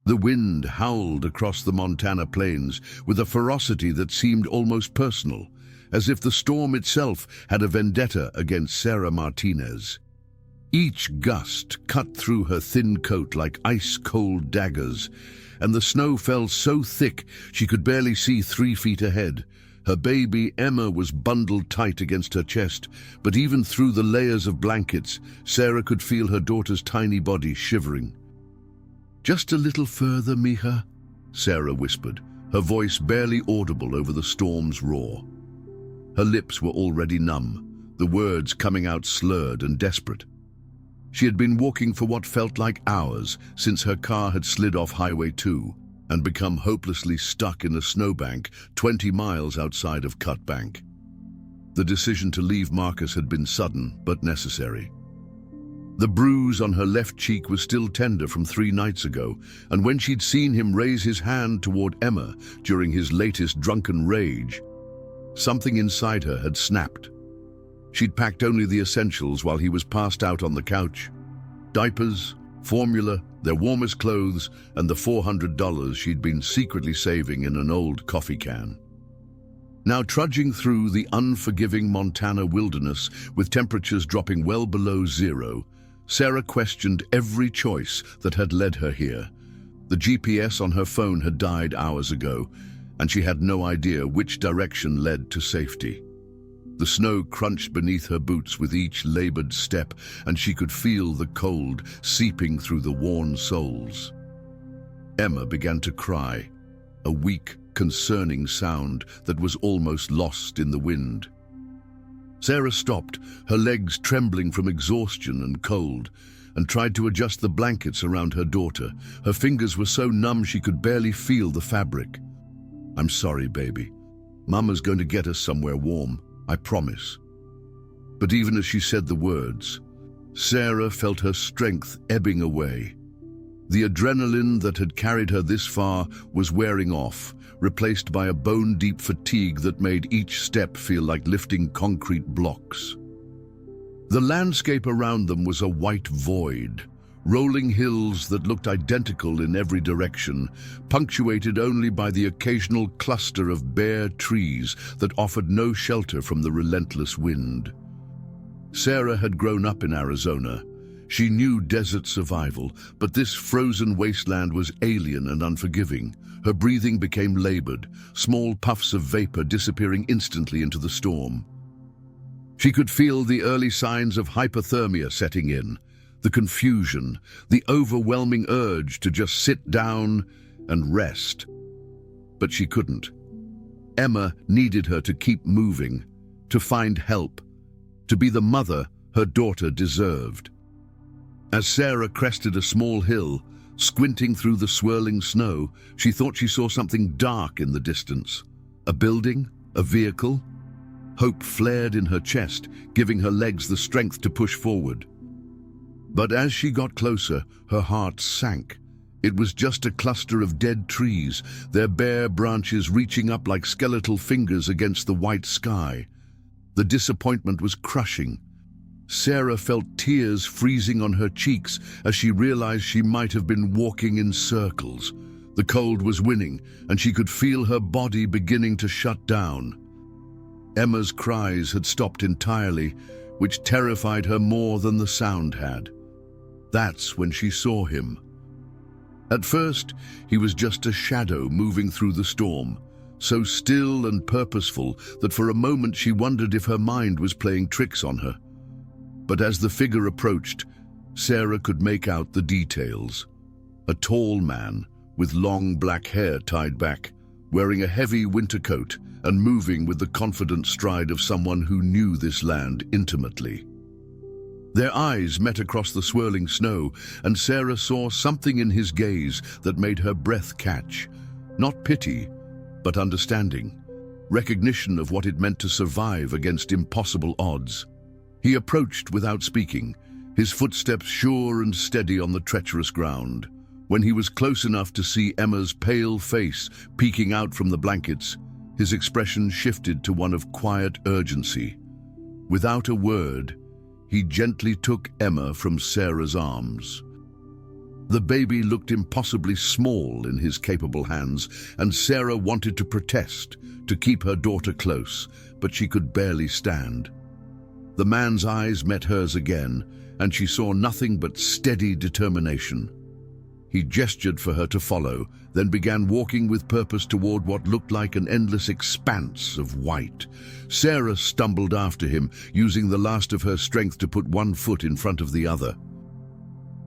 The wind howled across the Montana plains with a ferocity that seemed almost personal, as if the storm itself had a vendetta against Sarah Martinez. Each gust cut through her thin coat like ice-cold daggers, and the snow fell so thick she could barely see 3 feet ahead. Her baby, Emma, was bundled tight against her chest, but even through the layers of blankets, Sarah could feel her daughter's tiny body shivering. "Just a little further, Mija," Sarah whispered, her voice barely audible over the storm's roar. Her lips were already numb, the words coming out slurred and desperate. She had been walking for what felt like hours since her car had slid off Highway 2 and become hopelessly stuck in a snowbank 20 miles outside of Cut Bank. The decision to leave Marcus had been sudden but necessary. The bruise on her left cheek was still tender from 3 nights ago, and when she'd seen him raise his hand toward Emma during his latest drunken rage, something inside her had snapped. She'd packed only the essentials while he was passed out on the couch: diapers, formula, their warmest clothes, and the $400 she'd been secretly saving in an old coffee can. Now trudging through the unforgiving Montana wilderness with temperatures dropping well below zero, Sarah questioned every choice that had led her here. The GPS on her phone had died hours ago, and she had no idea which direction led to safety. The snow crunched beneath her boots with each labored step, and she could feel the cold seeping through the worn soles. Emma began to cry, a weak, concerning sound that was almost lost in the wind. Sarah stopped, her legs trembling from exhaustion and cold, and tried to adjust the blankets around her daughter. Her fingers were so numb she could barely feel the fabric. "I'm sorry, baby. Mama's going to get us somewhere warm, I promise." But even as she said the words, Sarah felt her strength ebbing away. The adrenaline that had carried her this far was wearing off, replaced by a bone-deep fatigue that made each step feel like lifting concrete blocks. The landscape around them was a white void, rolling hills that looked identical in every direction, punctuated only by the occasional cluster of bare trees that offered no shelter from the relentless wind. Sarah had grown up in Arizona. She knew desert survival, but this frozen wasteland was alien and unforgiving. Her breathing became labored, small puffs of vapor disappearing instantly into the storm. She could feel the early signs of hypothermia setting in, the confusion, the overwhelming urge to just sit down and rest. But she couldn't. Emma needed her to keep moving, to find help, to be the mother her daughter deserved. As Sarah crested a small hill, squinting through the swirling snow, she thought she saw something dark in the distance. A building? A vehicle? Hope flared in her chest, giving her legs the strength to push forward. But as she got closer, her heart sank. It was just a cluster of dead trees, their bare branches reaching up like skeletal fingers against the white sky. The disappointment was crushing. Sarah felt tears freezing on her cheeks as she realized she might have been walking in circles. The cold was winning, and she could feel her body beginning to shut down. Emma's cries had stopped entirely, which terrified her more than the sound had. That's when she saw him. At first, he was just a shadow moving through the storm, so still and purposeful that for a moment she wondered if her mind was playing tricks on her. But as the figure approached, Sarah could make out the details. A tall man with long black hair tied back, wearing a heavy winter coat and moving with the confident stride of someone who knew this land intimately. Their eyes met across the swirling snow, and Sarah saw something in his gaze that made her breath catch. Not pity, but understanding, recognition of what it meant to survive against impossible odds. He approached without speaking, his footsteps sure and steady on the treacherous ground. When he was close enough to see Emma's pale face peeking out from the blankets, his expression shifted to one of quiet urgency. Without a word, he gently took Emma from Sarah's arms. The baby looked impossibly small in his capable hands, and Sarah wanted to protest, to keep her daughter close, but she could barely stand. The man's eyes met hers again, and she saw nothing but steady determination. He gestured for her to follow, then began walking with purpose toward what looked like an endless expanse of white. Sarah stumbled after him, using the last of her strength to put one foot in front of the other.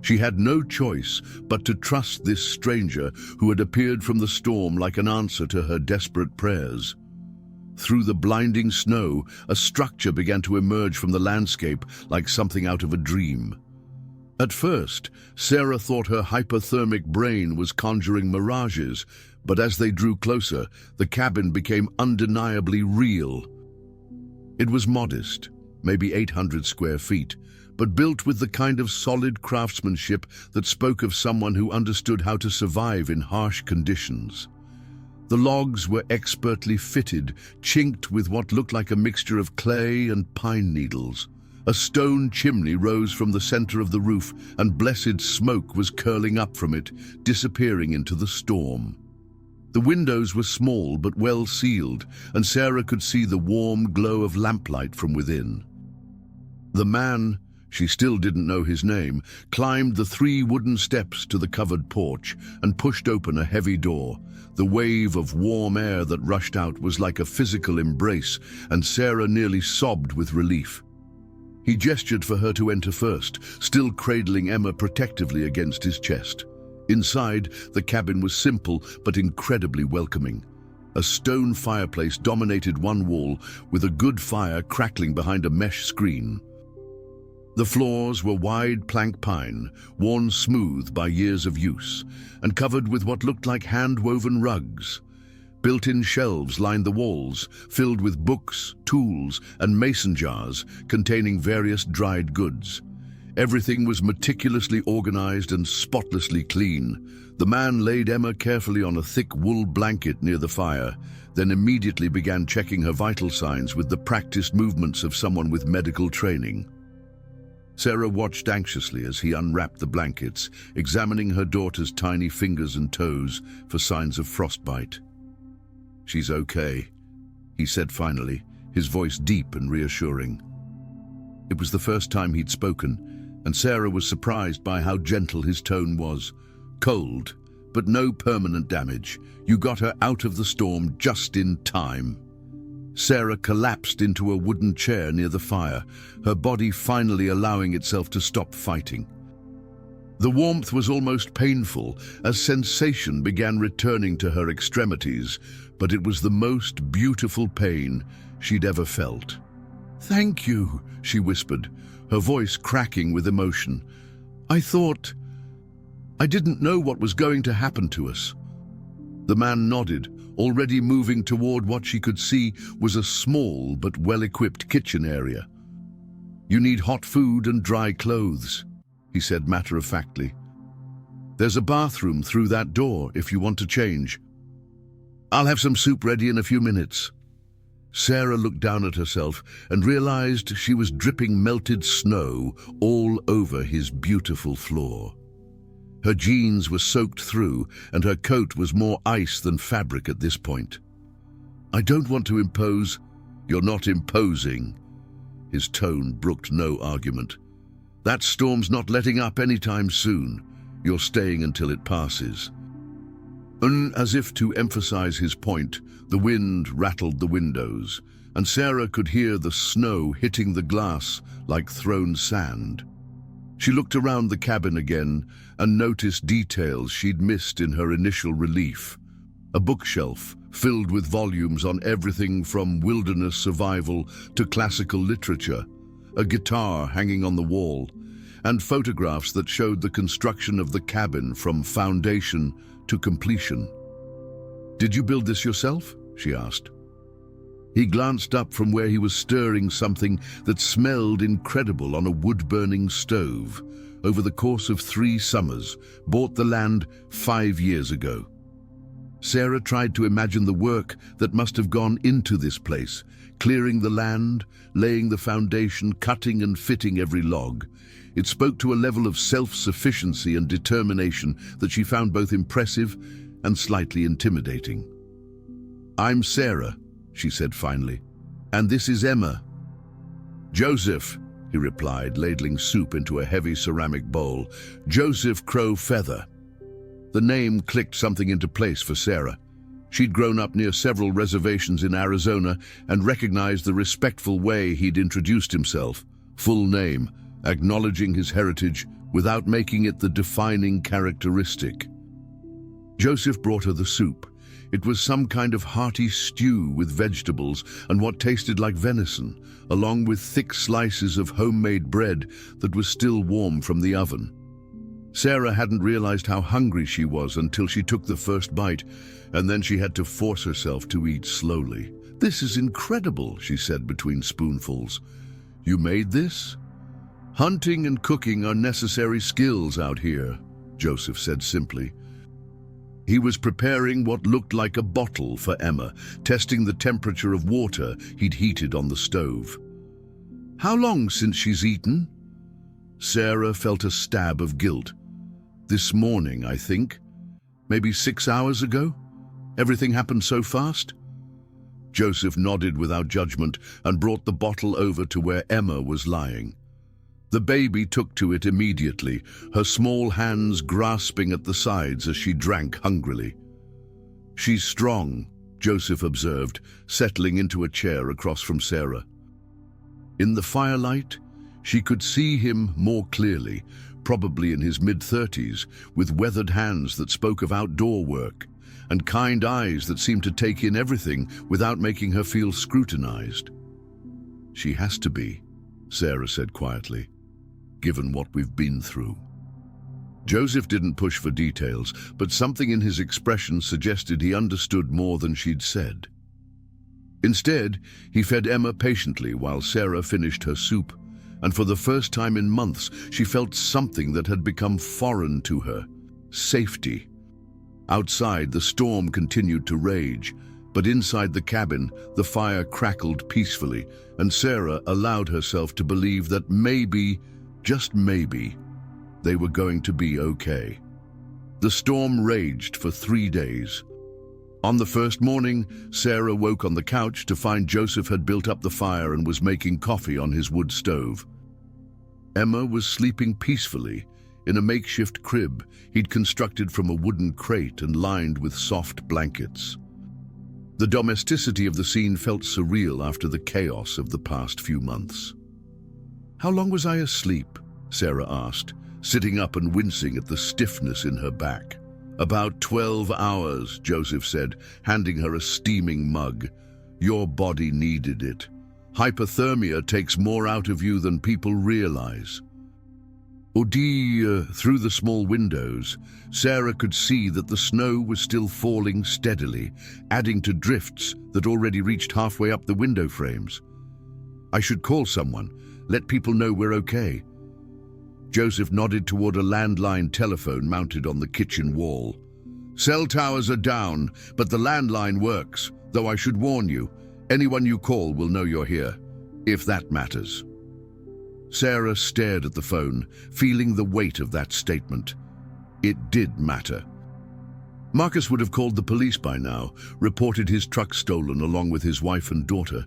She had no choice but to trust this stranger who had appeared from the storm like an answer to her desperate prayers. Through the blinding snow, a structure began to emerge from the landscape like something out of a dream. At first, Sarah thought her hypothermic brain was conjuring mirages, but as they drew closer, the cabin became undeniably real. It was modest, maybe 800 square feet, but built with the kind of solid craftsmanship that spoke of someone who understood how to survive in harsh conditions. The logs were expertly fitted, chinked with what looked like a mixture of clay and pine needles. A stone chimney rose from the center of the roof, and blessed smoke was curling up from it, disappearing into the storm. The windows were small but well sealed, and Sarah could see the warm glow of lamplight from within. The man, she still didn't know his name, climbed the 3 wooden steps to the covered porch and pushed open a heavy door. The wave of warm air that rushed out was like a physical embrace, and Sarah nearly sobbed with relief. He gestured for her to enter first, still cradling Emma protectively against his chest. Inside, the cabin was simple but incredibly welcoming. A stone fireplace dominated one wall, with a good fire crackling behind a mesh screen. The floors were wide plank pine, worn smooth by years of use, and covered with what looked like hand-woven rugs. Built-in shelves lined the walls, filled with books, tools, and mason jars containing various dried goods. Everything was meticulously organized and spotlessly clean. The man laid Emma carefully on a thick wool blanket near the fire, then immediately began checking her vital signs with the practiced movements of someone with medical training. Sarah watched anxiously as he unwrapped the blankets, examining her daughter's tiny fingers and toes for signs of frostbite. "She's okay," he said finally, his voice deep and reassuring. It was the first time he'd spoken, and Sarah was surprised by how gentle his tone was. "Cold, but no permanent damage. You got her out of the storm just in time." Sarah collapsed into a wooden chair near the fire, her body finally allowing itself to stop fighting. The warmth was almost painful as sensation began returning to her extremities, but it was the most beautiful pain she'd ever felt. "Thank you," she whispered, her voice cracking with emotion. I didn't know what was going to happen to us." The man nodded, already moving toward what she could see was a small but well-equipped kitchen area. "You need hot food and dry clothes," he said matter-of-factly. "There's a bathroom through that door if you want to change. I'll have some soup ready in a few minutes." Sarah looked down at herself and realized she was dripping melted snow all over his beautiful floor. Her jeans were soaked through, and her coat was more ice than fabric at this point. "I don't want to impose." "You're not imposing." His tone brooked no argument. "That storm's not letting up anytime soon. You're staying until it passes." And as if to emphasize his point, the wind rattled the windows, and Sarah could hear the snow hitting the glass like thrown sand. She looked around the cabin again and noticed details she'd missed in her initial relief. A bookshelf filled with volumes on everything from wilderness survival to classical literature, a guitar hanging on the wall, and photographs that showed the construction of the cabin from foundation to completion. "Did you build this yourself?" she asked. He glanced up from where he was stirring something that smelled incredible on a wood-burning stove. "Over the course of 3 summers, bought the land 5 years ago." Sarah tried to imagine the work that must have gone into this place, clearing the land, laying the foundation, cutting and fitting every log. It spoke to a level of self-sufficiency and determination that she found both impressive and slightly intimidating. "I'm Sarah," she said finally, "and this is Emma." "Joseph," he replied, ladling soup into a heavy ceramic bowl. "Joseph Crow Feather." The name clicked something into place for Sarah. She'd grown up near several reservations in Arizona and recognized the respectful way he'd introduced himself, full name, acknowledging his heritage without making it the defining characteristic. Joseph brought her the soup. It was some kind of hearty stew with vegetables and what tasted like venison, along with thick slices of homemade bread that was still warm from the oven. Sarah hadn't realized how hungry she was until she took the first bite, and then she had to force herself to eat slowly. "This is incredible," she said between spoonfuls. "You made this?" "Hunting and cooking are necessary skills out here," Joseph said simply. He was preparing what looked like a bottle for Emma, testing the temperature of water he'd heated on the stove. "How long since she's eaten?" Sarah felt a stab of guilt. "This morning, I think. Maybe 6 hours ago? Everything happened so fast?" Joseph nodded without judgment and brought the bottle over to where Emma was lying. The baby took to it immediately, her small hands grasping at the sides as she drank hungrily. "She's strong," Joseph observed, settling into a chair across from Sarah. In the firelight, she could see him more clearly, probably in his mid-30s, with weathered hands that spoke of outdoor work, and kind eyes that seemed to take in everything without making her feel scrutinized. "She has to be," Sarah said quietly, "given what we've been through." Joseph didn't push for details, but something in his expression suggested he understood more than she'd said. Instead, he fed Emma patiently while Sarah finished her soup, and for the first time in months, she felt something that had become foreign to her: safety. Outside, the storm continued to rage, but inside the cabin, the fire crackled peacefully, and Sarah allowed herself to believe that maybe, just maybe, they were going to be okay. The storm raged for 3 days. On the first morning, Sarah woke on the couch to find Joseph had built up the fire and was making coffee on his wood stove. Emma was sleeping peacefully in a makeshift crib he'd constructed from a wooden crate and lined with soft blankets. The domesticity of the scene felt surreal after the chaos of the past few months. "How long was I asleep?" Sarah asked, sitting up and wincing at the stiffness in her back. "About 12 hours, Joseph said, handing her a steaming mug. "Your body needed it. Hypothermia takes more out of you than people realize." Through the small windows, Sarah could see that the snow was still falling steadily, adding to drifts that already reached halfway up the window frames. "I should call someone, let people know we're okay." Joseph nodded toward a landline telephone mounted on the kitchen wall. "Cell towers are down, but the landline works, though I should warn you, anyone you call will know you're here, if that matters." Sarah stared at the phone, feeling the weight of that statement. It did matter. Marcus would have called the police by now, reported his truck stolen along with his wife and daughter.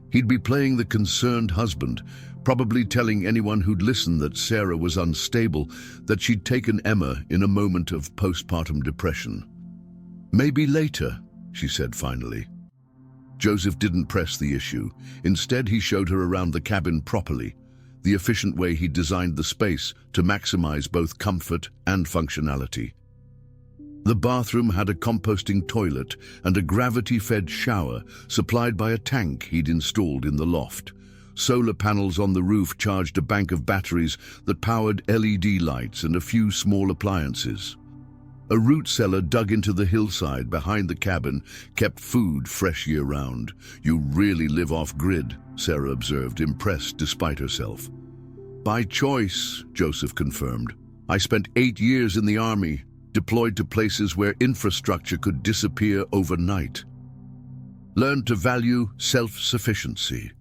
He'd be playing the concerned husband, probably telling anyone who'd listen that Sarah was unstable, that she'd taken Emma in a moment of postpartum depression. "Maybe later," she said finally. Joseph didn't press the issue. Instead, he showed her around the cabin properly, the efficient way he designed the space to maximize both comfort and functionality. The bathroom had a composting toilet and a gravity-fed shower supplied by a tank he'd installed in the loft. Solar panels on the roof charged a bank of batteries that powered LED lights and a few small appliances. A root cellar dug into the hillside behind the cabin kept food fresh year-round. "You really live off-grid," Sarah observed, impressed despite herself. "By choice," Joseph confirmed. "I spent 8 years in the army, deployed to places where infrastructure could disappear overnight. Learned to value self-sufficiency.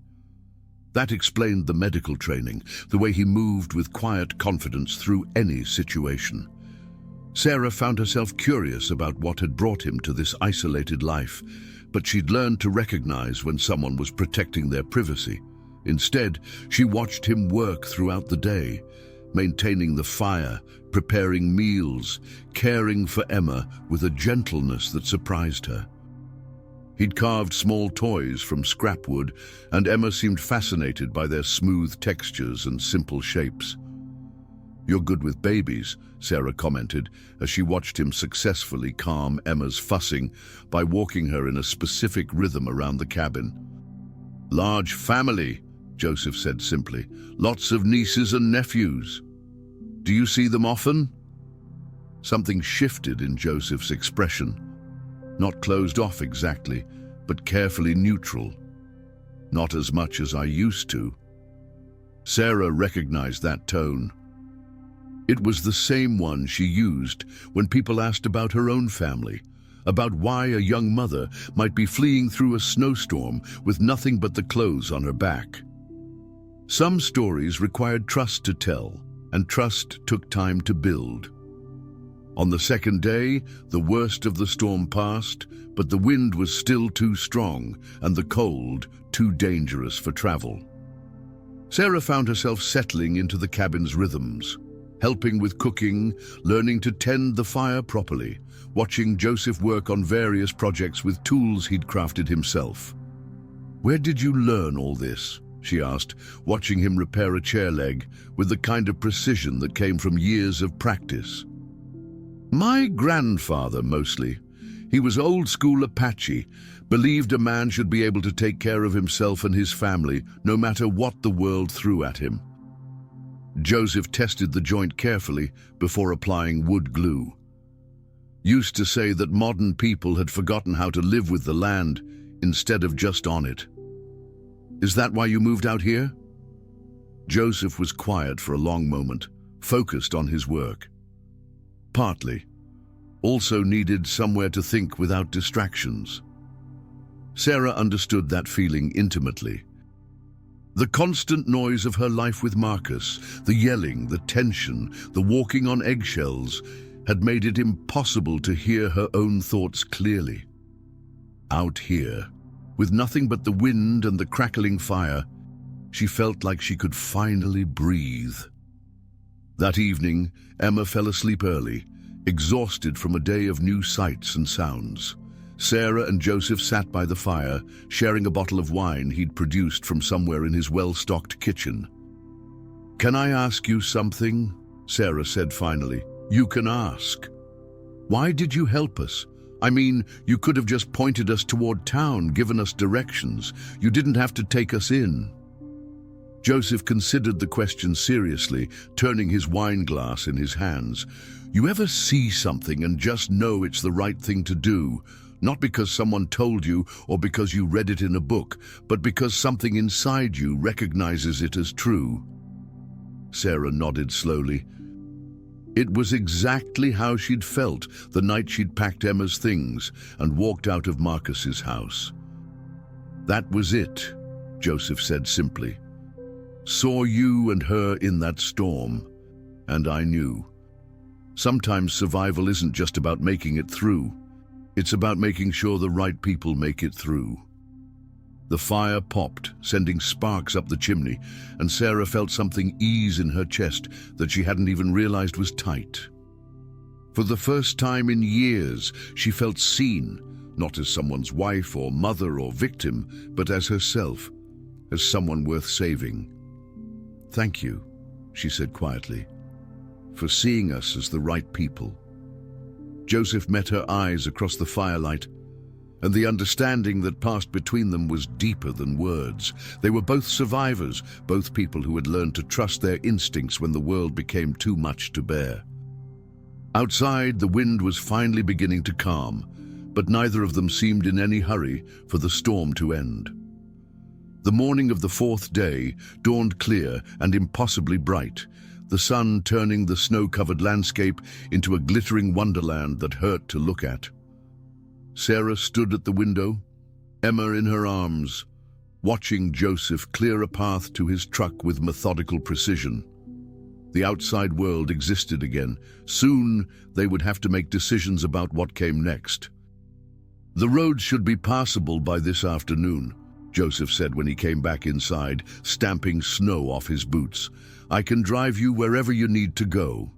That explained the medical training, the way he moved with quiet confidence through any situation. Sarah found herself curious about what had brought him to this isolated life, but she'd learned to recognize when someone was protecting their privacy. Instead, she watched him work throughout the day, maintaining the fire, preparing meals, caring for Emma with a gentleness that surprised her. He'd carved small toys from scrap wood, and Emma seemed fascinated by their smooth textures and simple shapes. "You're good with babies," Sarah commented as she watched him successfully calm Emma's fussing by walking her in a specific rhythm around the cabin. "Large family," Joseph said simply. "Lots of nieces and nephews. Do you see them often?" Something shifted in Joseph's expression. Not closed off exactly, but carefully neutral. "Not as much as I used to." Sarah recognized that tone. It was the same one she used when people asked about her own family, about why a young mother might be fleeing through a snowstorm with nothing but the clothes on her back. Some stories required trust to tell, and trust took time to build. On the second day, the worst of the storm passed, but the wind was still too strong and the cold too dangerous for travel. Sarah found herself settling into the cabin's rhythms, helping with cooking, learning to tend the fire properly, watching Joseph work on various projects with tools he'd crafted himself. "Where did you learn all this?" she asked, watching him repair a chair leg with the kind of precision that came from years of practice. "My grandfather, mostly. He was old-school Apache, believed a man should be able to take care of himself and his family, no matter what the world threw at him." Joseph tested the joint carefully before applying wood glue. "Used to say that modern people had forgotten how to live with the land instead of just on it. Is that why you moved out here?" Joseph was quiet for a long moment, focused on his work. "Partly. Also needed somewhere to think without distractions." Sarah understood that feeling intimately. The constant noise of her life with Marcus, the yelling, the tension, the walking on eggshells, had made it impossible to hear her own thoughts clearly. Out here, with nothing but the wind and the crackling fire, she felt like she could finally breathe. That evening, Emma fell asleep early, exhausted from a day of new sights and sounds. Sarah and Joseph sat by the fire, sharing a bottle of wine he'd produced from somewhere in his well-stocked kitchen. "Can I ask you something?" Sarah said finally. "You can ask. Why did you help us? I mean, you could have just pointed us toward town, given us directions. You didn't have to take us in." Joseph considered the question seriously, turning his wine glass in his hands. "You ever see something and just know it's the right thing to do? Not because someone told you or because you read it in a book, but because something inside you recognizes it as true?" Sarah nodded slowly. It was exactly how she'd felt the night she'd packed Emma's things and walked out of Marcus's house. "That was it," Joseph said simply. "Saw you and her in that storm, and I knew. Sometimes survival isn't just about making it through. It's about making sure the right people make it through." The fire popped, sending sparks up the chimney, and Sarah felt something ease in her chest that she hadn't even realized was tight. For the first time in years, she felt seen, not as someone's wife or mother or victim, but as herself, as someone worth saving. "Thank you," she said quietly, "for seeing us as the right people." Joseph met her eyes across the firelight, and the understanding that passed between them was deeper than words. They were both survivors, both people who had learned to trust their instincts when the world became too much to bear. Outside, the wind was finally beginning to calm, but neither of them seemed in any hurry for the storm to end. The morning of the fourth day dawned clear and impossibly bright. the sun turning the snow-covered landscape into a glittering wonderland that hurt to look at. Sarah stood at the window, Emma in her arms, watching Joseph clear a path to his truck with methodical precision. The outside world existed again. Soon they would have to make decisions about what came next. "The road should be passable by this afternoon," Joseph said when he came back inside, stamping snow off his boots. "I can drive you wherever you need to go."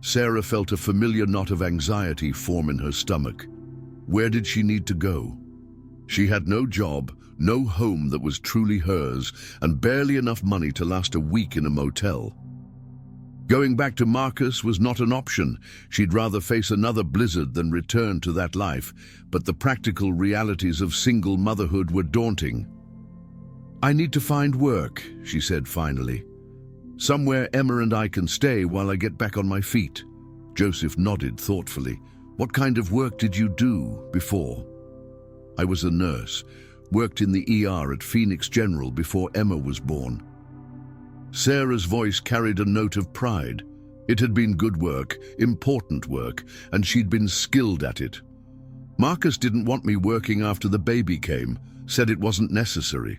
Sarah felt a familiar knot of anxiety form in her stomach. Where did she need to go? She had no job, no home that was truly hers, and barely enough money to last a week in a motel. Going back to Marcus was not an option. She'd rather face another blizzard than return to that life, but the practical realities of single motherhood were daunting. "I need to find work," she said finally. "Somewhere Emma and I can stay while I get back on my feet." Joseph nodded thoughtfully. "What kind of work did you do before?" "I was a nurse, worked in the ER at Phoenix General before Emma was born." Sarah's voice carried a note of pride. It had been good work, important work, and she'd been skilled at it. "Marcus didn't want me working after the baby came, said it wasn't necessary."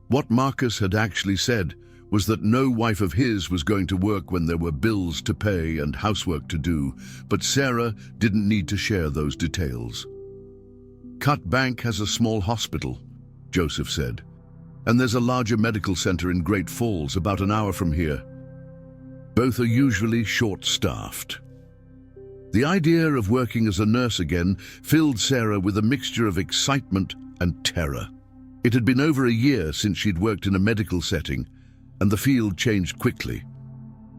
What Marcus had actually said was that no wife of his was going to work when there were bills to pay and housework to do, but Sarah didn't need to share those details. "Cut Bank has a small hospital," Joseph said. "And there's a larger medical center in Great Falls about an hour from here. Both are usually short-staffed." The idea of working as a nurse again filled Sarah with a mixture of excitement and terror. It had been over a year since she'd worked in a medical setting, and the field changed quickly.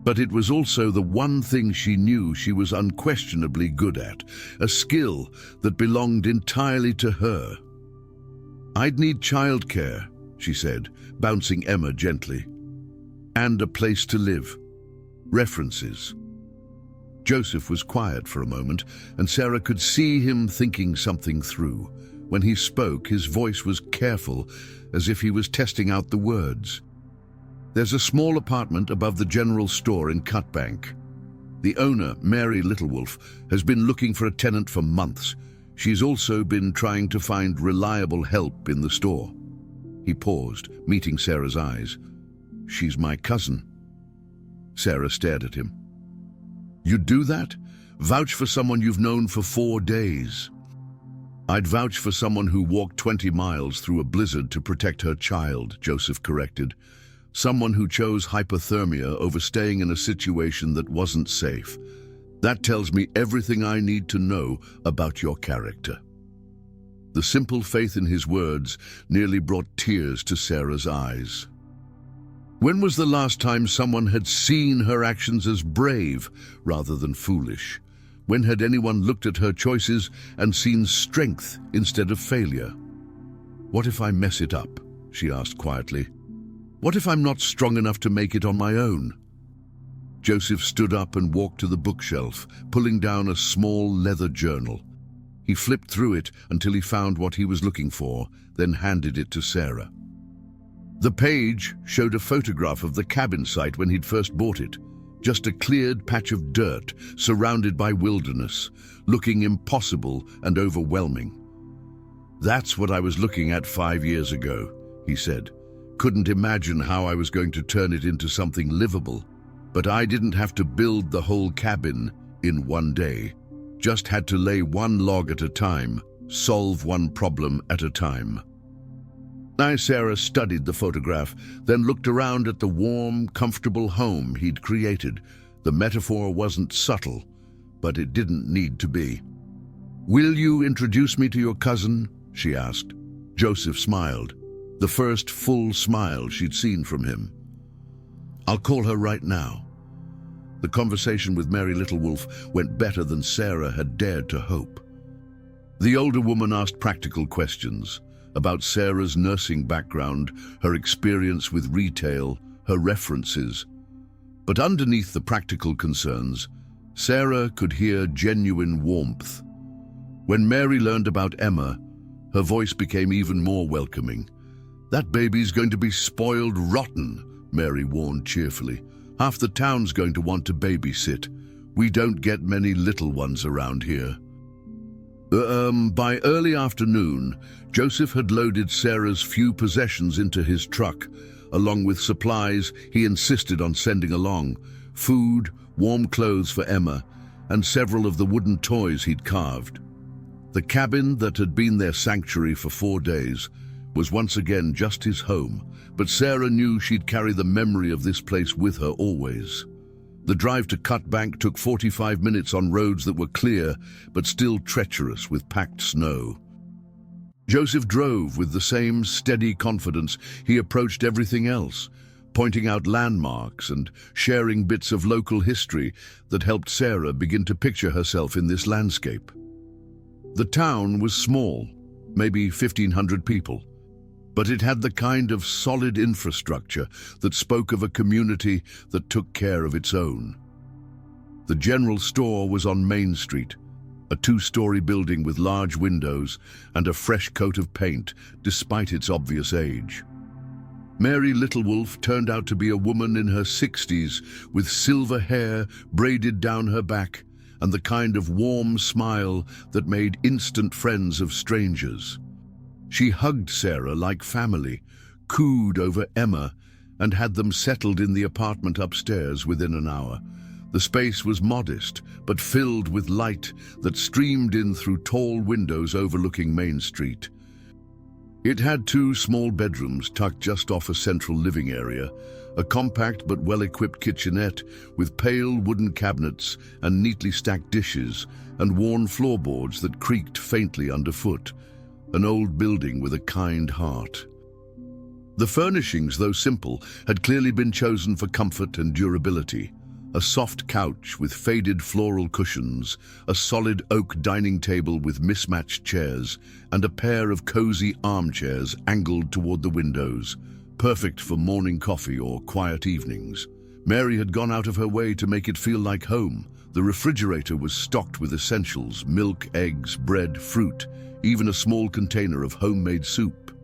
But it was also the one thing she knew she was unquestionably good at, a skill that belonged entirely to her. "I'd need childcare," she said, bouncing Emma gently. "And a place to live. References." Joseph was quiet for a moment, and Sarah could see him thinking something through. When he spoke, his voice was careful, as if he was testing out the words. "There's a small apartment above the general store in Cut Bank. The owner, Mary Littlewolf, has been looking for a tenant for months. She's also been trying to find reliable help in the store." He paused, meeting Sarah's eyes. "She's my cousin." Sarah stared at him. "You'd do that? Vouch for someone you've known for 4 days?" "I'd vouch for someone who walked 20 miles through a blizzard to protect her child," Joseph corrected. "Someone who chose hypothermia over staying in a situation that wasn't safe. That tells me everything I need to know about your character." The simple faith in his words nearly brought tears to Sarah's eyes. When was the last time someone had seen her actions as brave rather than foolish? When had anyone looked at her choices and seen strength instead of failure? "What if I mess it up?" she asked quietly. "What if I'm not strong enough to make it on my own?" Joseph stood up and walked to the bookshelf, pulling down a small leather journal. He flipped through it until he found what he was looking for, then handed it to Sarah. The page showed a photograph of the cabin site when he'd first bought it. Just a cleared patch of dirt surrounded by wilderness, looking impossible and overwhelming. "That's what I was looking at 5 years ago," he said. "Couldn't imagine how I was going to turn it into something livable. But I didn't have to build the whole cabin in one day. Just had to lay one log at a time, solve one problem at a time." Now Sarah studied the photograph, then looked around at the warm, comfortable home he'd created. The metaphor wasn't subtle, but it didn't need to be. "Will you introduce me to your cousin?" she asked. Joseph smiled, the first full smile she'd seen from him. "I'll call her right now." The conversation with Mary Littlewolf went better than Sarah had dared to hope. The older woman asked practical questions about Sarah's nursing background, her experience with retail, her references. But underneath the practical concerns, Sarah could hear genuine warmth. When Mary learned about Emma, her voice became even more welcoming. "That baby's going to be spoiled rotten," Mary warned cheerfully. Half the town's going to want to babysit. We don't get many little ones around here." By early afternoon, Joseph had loaded Sarah's few possessions into his truck, along with supplies he insisted on sending along: food, warm clothes for Emma, and several of the wooden toys he'd carved. The cabin that had been their sanctuary for 4 days was once again just his home, but Sarah knew she'd carry the memory of this place with her always. The drive to Cut Bank took 45 minutes on roads that were clear, but still treacherous with packed snow. Joseph drove with the same steady confidence he approached everything else, pointing out landmarks and sharing bits of local history that helped Sarah begin to picture herself in this landscape. The town was small, maybe 1,500 people, but it had the kind of solid infrastructure that spoke of a community that took care of its own. The general store was on Main Street, a 2-story building with large windows and a fresh coat of paint, despite its obvious age. Mary Littlewolf turned out to be a woman in her 60s with silver hair braided down her back and the kind of warm smile that made instant friends of strangers. She hugged Sarah like family, cooed over Emma, and had them settled in the apartment upstairs within an hour. The space was modest, but filled with light that streamed in through tall windows overlooking Main Street. It had 2 small bedrooms tucked just off a central living area, a compact but well-equipped kitchenette with pale wooden cabinets and neatly stacked dishes, and worn floorboards that creaked faintly underfoot. An old building with a kind heart. The furnishings, though simple, had clearly been chosen for comfort and durability. A soft couch with faded floral cushions, a solid oak dining table with mismatched chairs, and a pair of cozy armchairs angled toward the windows, perfect for morning coffee or quiet evenings. Mary had gone out of her way to make it feel like home. The refrigerator was stocked with essentials: milk, eggs, bread, fruit, even a small container of homemade soup.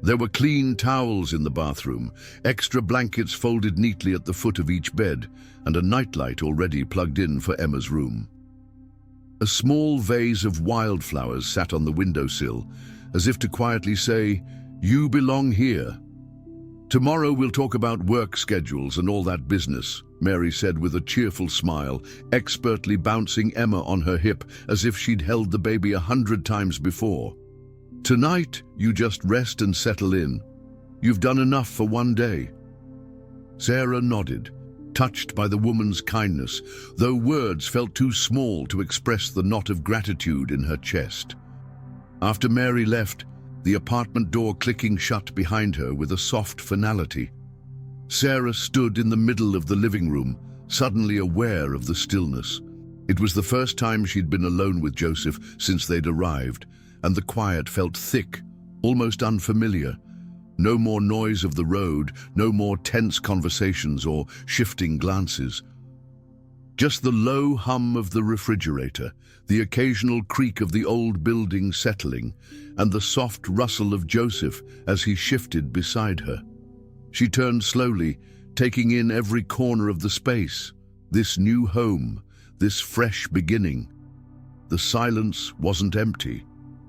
There were clean towels in the bathroom, extra blankets folded neatly at the foot of each bed, and a nightlight already plugged in for Emma's room. A small vase of wildflowers sat on the windowsill, as if to quietly say, "You belong here." "Tomorrow we'll talk about work schedules and all that business," Mary said with a cheerful smile, expertly bouncing Emma on her hip as if she'd held the baby 100 times before. "Tonight, you just rest and settle in. You've done enough for one day." Sarah nodded, touched by the woman's kindness, though words felt too small to express the knot of gratitude in her chest. After Mary left, the apartment door clicking shut behind her with a soft finality. Sarah stood in the middle of the living room, suddenly aware of the stillness. It was the first time she'd been alone with Joseph since they'd arrived, and the quiet felt thick, almost unfamiliar. No more noise of the road, no more tense conversations or shifting glances. Just the low hum of the refrigerator, the occasional creak of the old building settling, and the soft rustle of Joseph as he shifted beside her. She turned slowly, taking in every corner of the space, this new home, this fresh beginning. The silence wasn't empty.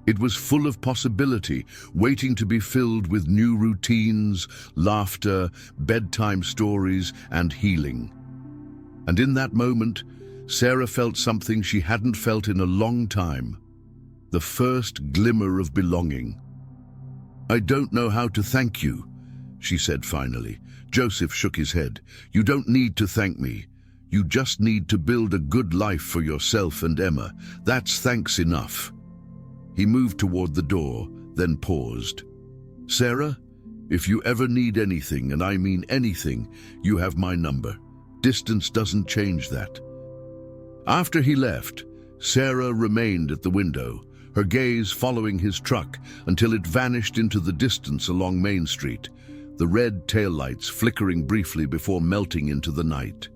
It was full of possibility, waiting to be filled with new routines, laughter, bedtime stories, and healing. And in that moment, Sarah felt something she hadn't felt in a long time, the first glimmer of belonging. "I don't know how to thank you," she said finally. Joseph shook his head. "You don't need to thank me. You just need to build a good life for yourself and Emma. That's thanks enough." He moved toward the door, then paused. "Sarah, if you ever need anything, and I mean anything, you have my number. Distance doesn't change that." After he left, Sarah remained at the window, her gaze following his truck until it vanished into the distance along Main Street, the red taillights flickering briefly before melting into the night.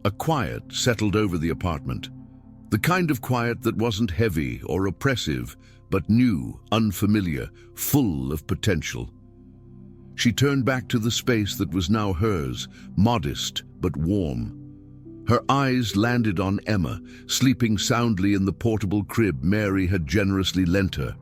A quiet settled over the apartment, the kind of quiet that wasn't heavy or oppressive, but new, unfamiliar, full of potential. She turned back to the space that was now hers, modest but warm. Her eyes landed on Emma, sleeping soundly in the portable crib Mary had generously lent her.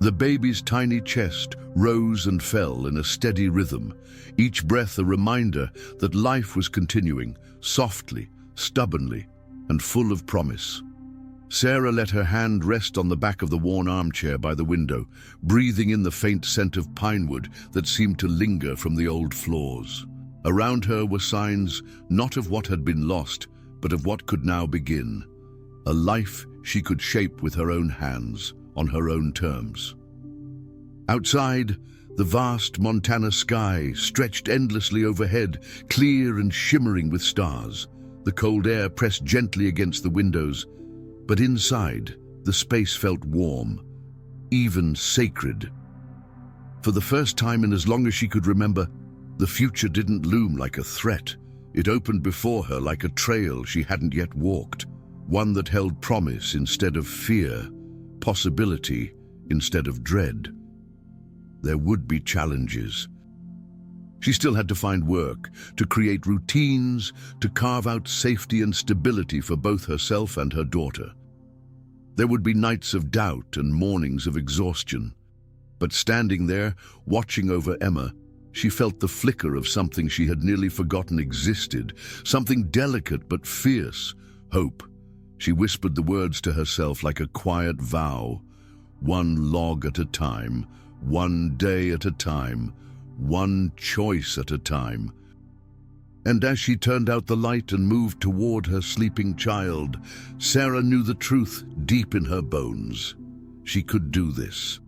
The baby's tiny chest rose and fell in a steady rhythm, each breath a reminder that life was continuing, softly, stubbornly, and full of promise. Sarah let her hand rest on the back of the worn armchair by the window, breathing in the faint scent of pinewood that seemed to linger from the old floors. Around her were signs not of what had been lost, but of what could now begin. A life she could shape with her own hands, on her own terms. Outside, the vast Montana sky stretched endlessly overhead, clear and shimmering with stars. The cold air pressed gently against the windows, but inside, the space felt warm, even sacred. For the first time in as long as she could remember, the future didn't loom like a threat. It opened before her like a trail she hadn't yet walked, one that held promise instead of fear, possibility instead of dread. There would be challenges. She still had to find work, to create routines, to carve out safety and stability for both herself and her daughter. There would be nights of doubt and mornings of exhaustion. But standing there, watching over Emma, she felt the flicker of something she had nearly forgotten existed, something delicate but fierce, hope. She whispered the words to herself like a quiet vow, one log at a time, one day at a time, one choice at a time. And as she turned out the light and moved toward her sleeping child, Sarah knew the truth deep in her bones. She could do this.